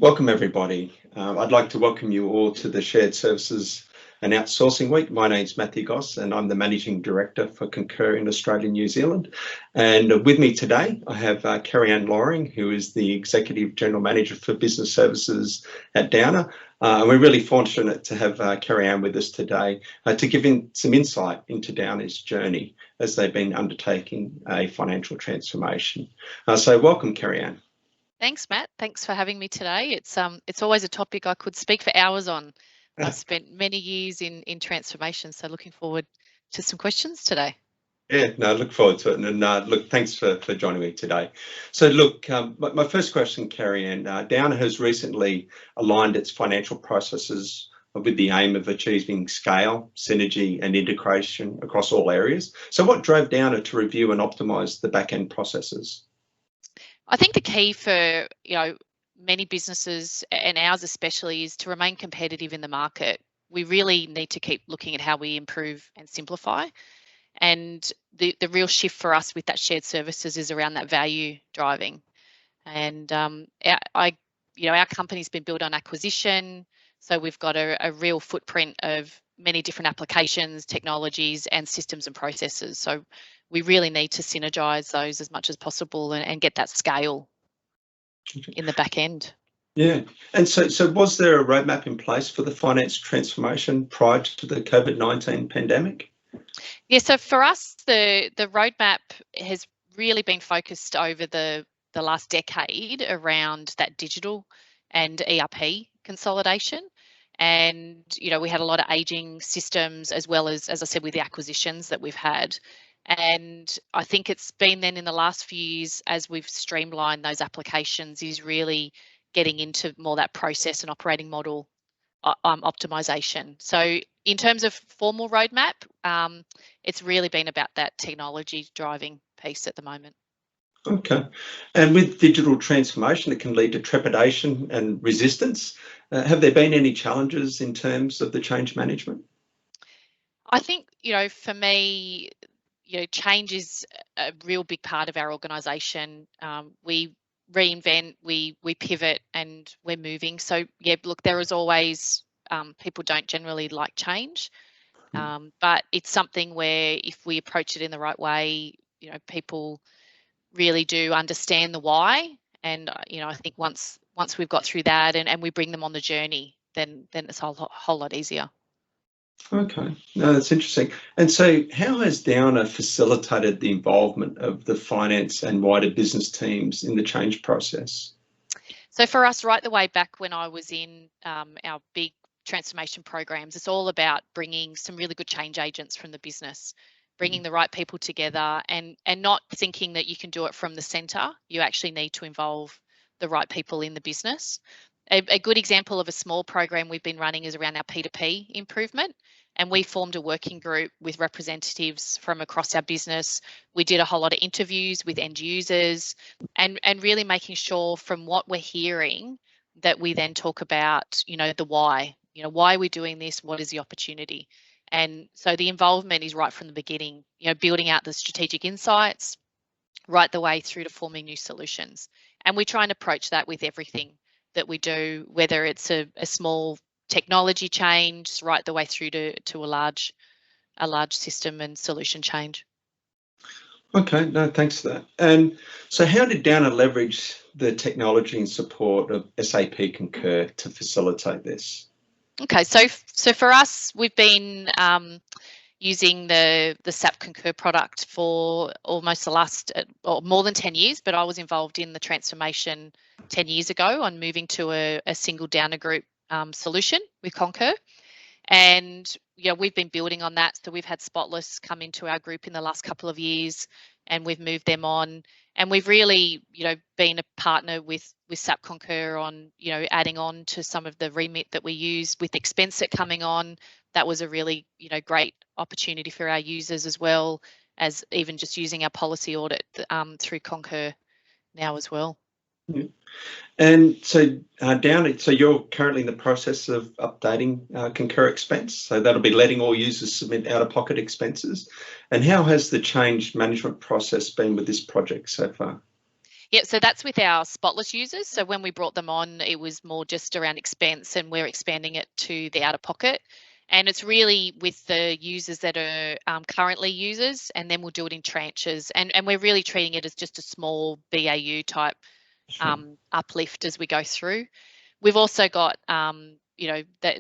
Welcome everybody. I'd like to welcome you all to the Shared Services and Outsourcing Week. My name's Matthew Goss and I'm the Managing Director for Concur in Australia and New Zealand. And with me today, I have Kerri-Anne Loring, who is the Executive General Manager for Business Services at Downer. And we're really fortunate to have Kerri-Anne with us today to give some insight into Downer's journey as they've been undertaking a financial transformation. So welcome, Kerri-Anne. Thanks, Matt. Thanks for having me today. It's always a topic I could speak for hours on. I've spent many years in transformation, so looking forward to some questions today. Yeah, no, I look forward to it. And look, thanks for joining me today. So look, my first question, Kerri-Anne, Downer has recently aligned its financial processes with the aim of achieving scale, synergy and integration across all areas. So what drove Downer to review and optimise the back-end processes? I think the key for many businesses, and ours especially, is to remain competitive in the market. We really need to keep looking at how we improve and simplify. And the real shift for us with that shared services is around that value driving. And our company's been built on acquisition, so we've got a real footprint of many different applications, technologies, and systems and processes. So we really need to synergize those as much as possible and get that scale in the back end. Yeah, and so was there a roadmap in place for the finance transformation prior to the COVID-19 pandemic? Yeah, so for us, the roadmap has really been focused over the last decade around that digital and ERP consolidation. And, we had a lot of aging systems as well as I said, with the acquisitions that we've had. And I think it's been then in the last few years as we've streamlined those applications is really getting into more that process and operating model optimization. So in terms of formal roadmap, it's really been about that technology driving piece at the moment. Okay. And with digital transformation, it can lead to trepidation and resistance. Have there been any challenges in terms of the change management? I think, for me, change is a real big part of our organisation. We reinvent, we pivot, and we're moving. So yeah, look, there is always people don't generally like change, but it's something where if we approach it in the right way, people really do understand the why. And I think once we've got through that and we bring them on the journey, then it's a whole lot easier. Okay, no, that's interesting. And so how has Downer facilitated the involvement of the finance and wider business teams in the change process? So for us, right the way back when I was in our big transformation programs, it's all about bringing some really good change agents from the business, bringing the right people together and not thinking that you can do it from the centre. You actually need to involve the right people in the business. A good example of a small program we've been running is around our P2P improvement. And we formed a working group with representatives from across our business. We did a whole lot of interviews with end users and really making sure from what we're hearing that we then talk about, the why. Why are we doing this? What is the opportunity? And so the involvement is right from the beginning, building out the strategic insights right the way through to forming new solutions. And we try and approach that with everything that we do, whether it's a small technology change right the way through to a large system and solution change. Okay, no, thanks for that. And so how did Downer leverage the technology and support of SAP Concur to facilitate this? Okay, so for us, we've been using the SAP Concur product for almost the last, or more than 10 years, but I was involved in the transformation 10 years ago on moving to a single Downer Group solution with Concur. And we've been building on that. So we've had Spotless come into our group in the last couple of years and we've moved them on. And we've really, been a partner with SAP Concur on, adding on to some of the remit that we use with Expenseit coming on. That was a really, great opportunity for our users as well as even just using our policy audit through Concur now as well. Yeah. And so Downer, so you're currently in the process of updating Concur Expense, so that'll be letting all users submit out-of-pocket expenses. And how has the change management process been with this project so far? Yeah, so that's with our spotless users. So when we brought them on, it was more just around expense, and we're expanding it to the out of pocket. And it's really with the users that are currently users, and then we'll do it in tranches. And we're really treating it as just a small BAU type uplift as we go through. We've also got, the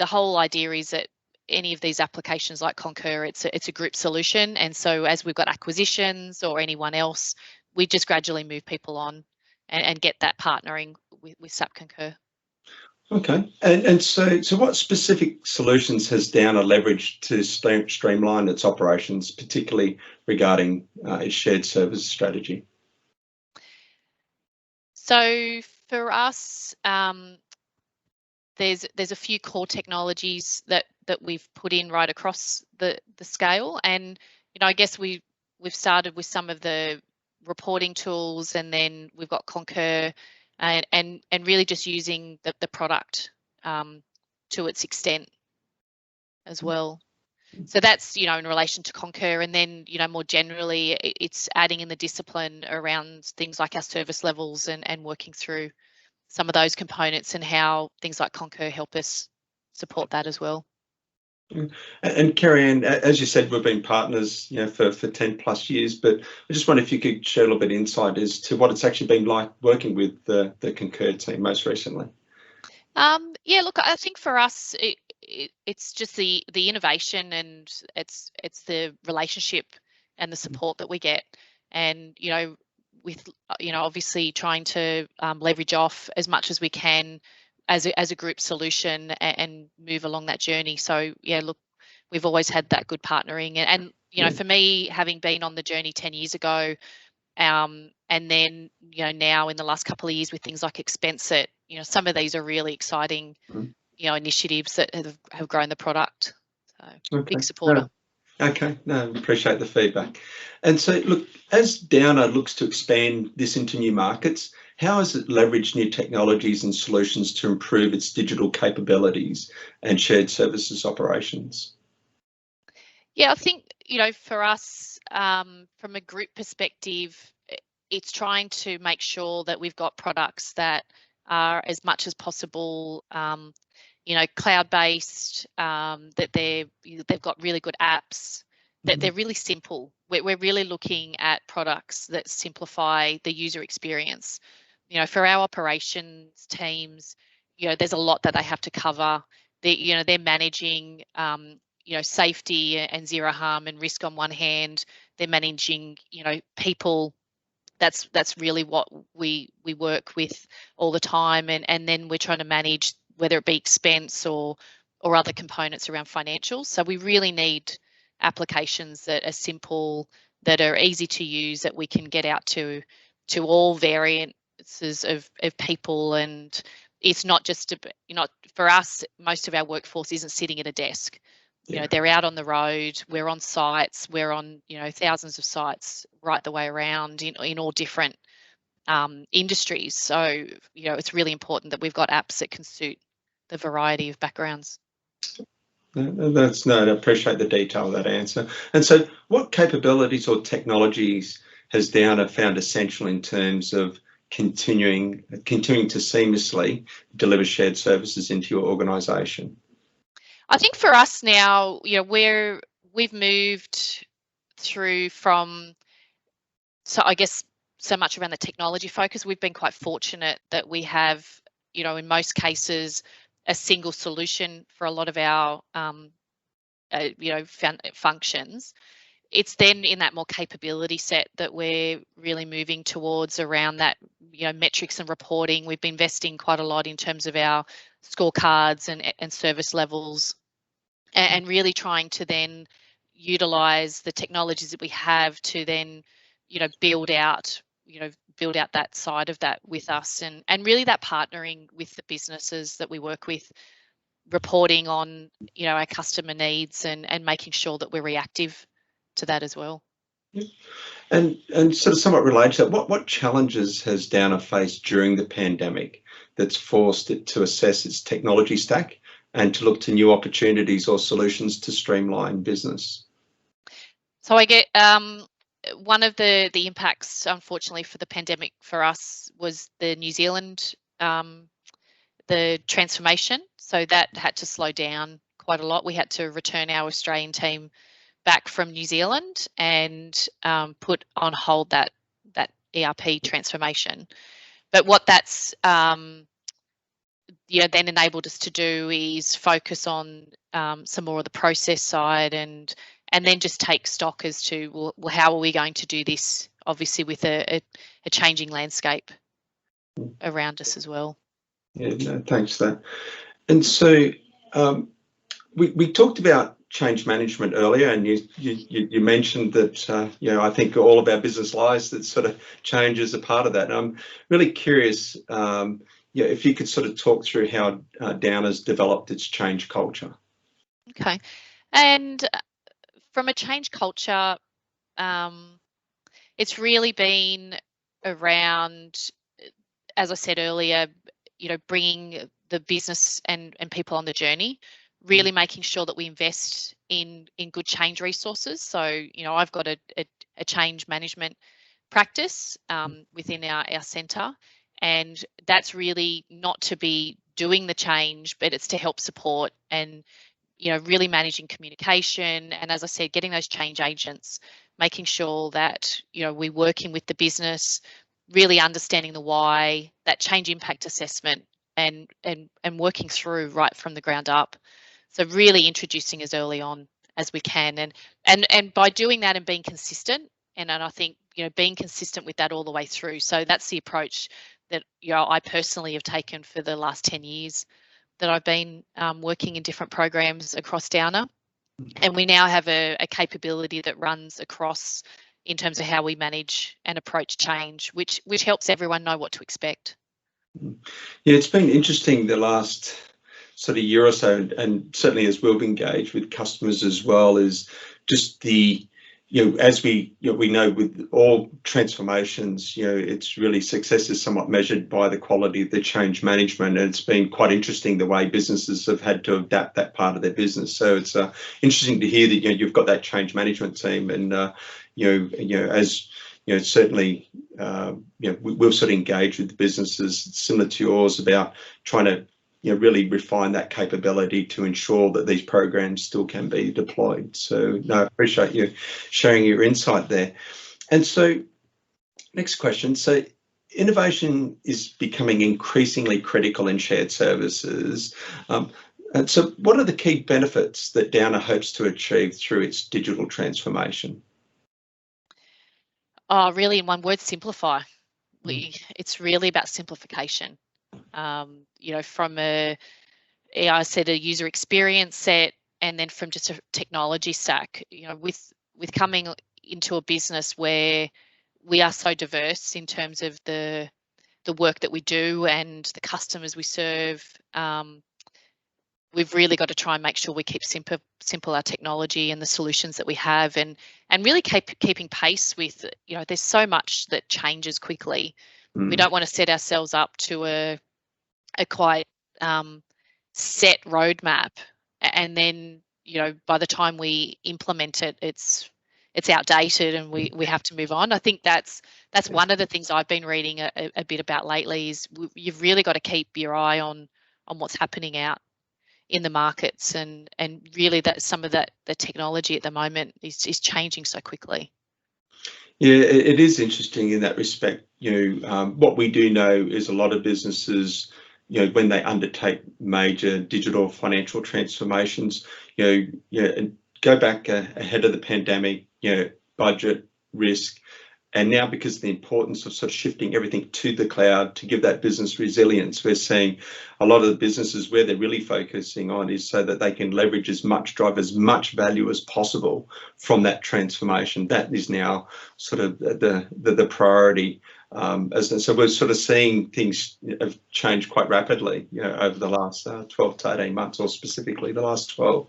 whole idea is that any of these applications like Concur, it's a group solution. And so as we've got acquisitions or anyone else, we just gradually move people on and get that partnering with SAP Concur. Okay, and so what specific solutions has Downer leveraged to streamline its operations, particularly regarding its shared services strategy? So for us, there's a few core technologies that we've put in right across the scale, and I guess we've started with some of the reporting tools, and then we've got Concur, and really just using the product to its extent as well. So that's in relation to Concur, and then more generally it's adding in the discipline around things like our service levels and working through some of those components and how things like Concur help us support that as well. And Kerri-Anne, as you said, we've been partners, for 10 plus years, but I just wonder if you could share a little bit of insight as to what it's actually been like working with the Concur team most recently. Yeah, look, I think for us, it's just the innovation, and it's the relationship and the support that we get, and with obviously trying to leverage off as much as we can as a group solution and move along that journey. So yeah, look, we've always had that good partnering, and for me, having been on the journey 10 years ago, and then now in the last couple of years with things like Expenseit, some of these are really exciting initiatives that have grown the product. So big supporter. Okay, no, appreciate the feedback. And so look, as Downer looks to expand this into new markets, how has it leveraged new technologies and solutions to improve its digital capabilities and shared services operations? Yeah, I think for us, from a group perspective, it's trying to make sure that we've got products that are as much as possible cloud-based, that they've got really good apps, that they're really simple. We're really looking at products that simplify the user experience. For our operations teams, there's a lot that they have to cover. They're managing safety and zero harm and risk on one hand. They're managing people. That's really what we work with all the time, and then we're trying to manage whether it be expense or other components around financials. So we really need applications that are simple, that are easy to use, that we can get out to all variances of people. And it's not just for us, most of our workforce isn't sitting at a desk. They're out on the road, we're on sites, we're on thousands of sites right the way around in all different industries. So it's really important that we've got apps that can suit the variety of backgrounds. I appreciate the detail of that answer. And so what capabilities or technologies has Downer found essential in terms of continuing to seamlessly deliver shared services into your organisation? I think for us now, we've moved through from, so I guess so much around the technology focus. We've been quite fortunate that we have, in most cases, a single solution for a lot of our, functions. It's then in that more capability set that we're really moving towards around that, metrics and reporting. We've been investing quite a lot in terms of our scorecards and service levels, and really trying to then utilize the technologies that we have to then, build out that side of that with us, and really that partnering with the businesses that we work with, reporting on, our customer needs and making sure that we're reactive to that as well. Yeah. And sort of somewhat related to that, what challenges has Downer faced during the pandemic that's forced it to assess its technology stack and to look to new opportunities or solutions to streamline business? So I get one of the impacts, unfortunately, for the pandemic for us was the New Zealand the transformation. So that had to slow down quite a lot. We had to return our Australian team back from New Zealand and put on hold that ERP transformation. But what that's then enabled us to do is focus on some more of the process side and then just take stock as to, well, how are we going to do this, obviously with a changing landscape around us as well. Yeah, no, thanks for that. And so we talked about change management earlier, and you mentioned that I think all of our business lives, that sort of change is a part of that. And I'm really curious, if you could sort of talk through how Downer's developed its change culture. Okay, and from a change culture, it's really been around, as I said earlier, bringing the business and people on the journey, really making sure that we invest in good change resources. So, I've got a change management practice within our centre, and that's really not to be doing the change, but it's to help support and, really managing communication. And as I said, getting those change agents, making sure that, we're working with the business, really understanding the why, that change impact assessment, and working through right from the ground up. So really introducing as early on as we can, and by doing that and being consistent, and I think being consistent with that all the way through. So that's the approach that I personally have taken for the last 10 years that I've been working in different programs across Downer, and we now have a capability that runs across in terms of how we manage and approach change, which helps everyone know what to expect. Yeah, it's been interesting the last sort of year or so, and certainly as we've engaged with customers as well, is just the, as we know with all transformations, it's really success is somewhat measured by the quality of the change management, and it's been quite interesting the way businesses have had to adapt that part of their business. So it's interesting to hear that you've got that change management team, and as certainly we've sort of engaged with the businesses similar to yours about trying to really refine that capability to ensure that these programs still can be deployed. So no, I appreciate you sharing your insight there. And so next question. So innovation is becoming increasingly critical in shared services. And so what are the key benefits that Downer hopes to achieve through its digital transformation? Oh, really, in one word, simplify. It's really about simplification. From I said, a user experience set, and then from just a technology stack. With coming into a business where we are so diverse in terms of the work that we do and the customers we serve, we've really got to try and make sure we keep simple our technology and the solutions that we have, and really keeping pace with, there's so much that changes quickly. We don't want to set ourselves up to a quite set roadmap, and then by the time we implement it, it's outdated and we have to move on. I think that's one of the things I've been reading a bit about lately, is you've really got to keep your eye on what's happening out in the markets, and really that some of the technology at the moment is changing so quickly. Yeah, it is interesting in that respect. What we do know is a lot of businesses, when they undertake major digital financial transformations, go back ahead of the pandemic, budget, risk, and now because of the importance of sort of shifting everything to the cloud to give that business resilience, we're seeing a lot of the businesses where they're really focusing on is so that they can leverage drive as much value as possible from that transformation. That is now sort of the priority. So we're sort of seeing things have changed quite rapidly, over the last 12 to 18 months, or specifically the last 12.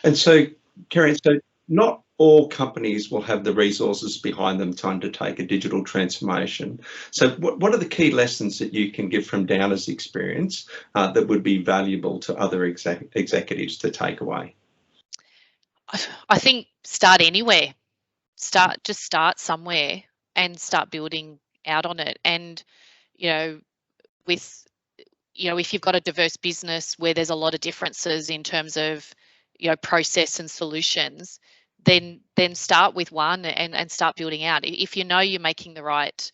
And so, Kerri, so not all companies will have the resources behind them to undertake a digital transformation. So what are the key lessons that you can give from Downer's experience that would be valuable to other executives to take away? I think start anywhere. start somewhere and start building out on it. And with if you've got a diverse business where there's a lot of differences in terms of process and solutions, then start with one and start building out. If you're making the right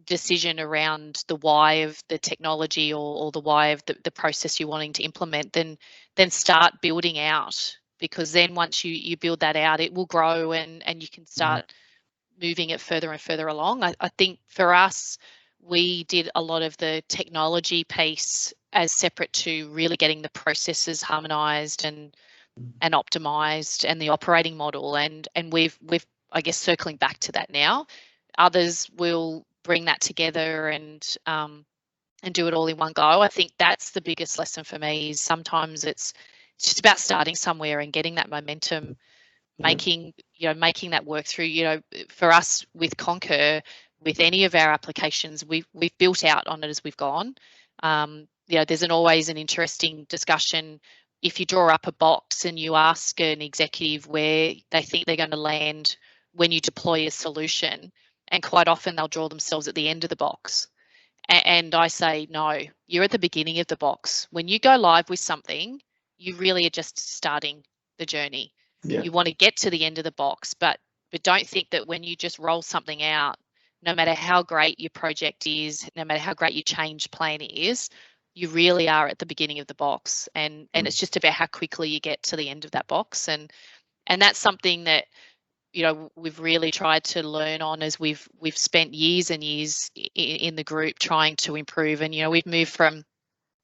decision around the why of the technology or the why of the process you're wanting to implement, then start building out, because then once you build that out, it will grow and you can start moving it further and further along. I think for us, we did a lot of the technology piece as separate to really getting the processes harmonized and optimized, and the operating model, and we've I guess circling back to that now. Others will bring that together and do it all in one go. I think that's the biggest lesson for me, is sometimes it's just about starting somewhere and getting that momentum, making that work through. For us with Concur, with any of our applications, we've built out on it as we've gone. There's always an interesting discussion if you draw up a box and you ask an executive where they think they're going to land when you deploy a solution, and quite often they'll draw themselves at the end of the box. And I say, no, you're at the beginning of the box. When you go live with something, you really are just starting the journey. Yeah. You want to get to the end of the box, but don't think that when you just roll something out, no matter how great your project is, no matter how great your change plan is, you really are at the beginning of the box. And it's just about how quickly you get to the end of that box. And that's something that we've really tried to learn on as we've spent years and years in the group trying to improve. And we've moved from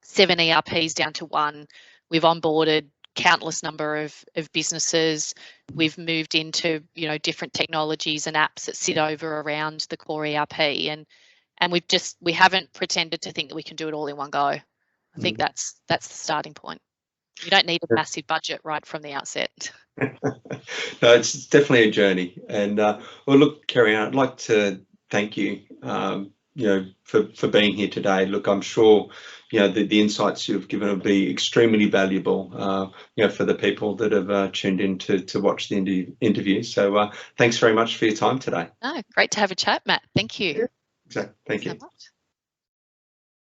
7 ERPs down to 1. We've onboarded countless number of businesses. We've moved into different technologies and apps that sit over around the core ERP, and we haven't pretended to think that we can do it all in one go. I think that's the starting point. You don't need a massive budget right from the outset. No, it's definitely a journey. And well, look, Kerri-Anne, I'd like to thank you, for being here today. Look, I'm sure the insights you've given will be extremely valuable, for the people that have tuned in to watch the interview. So thanks very much for your time today. Great to have a chat, Matt. Thank you. Yeah, exactly. Thank you. So much.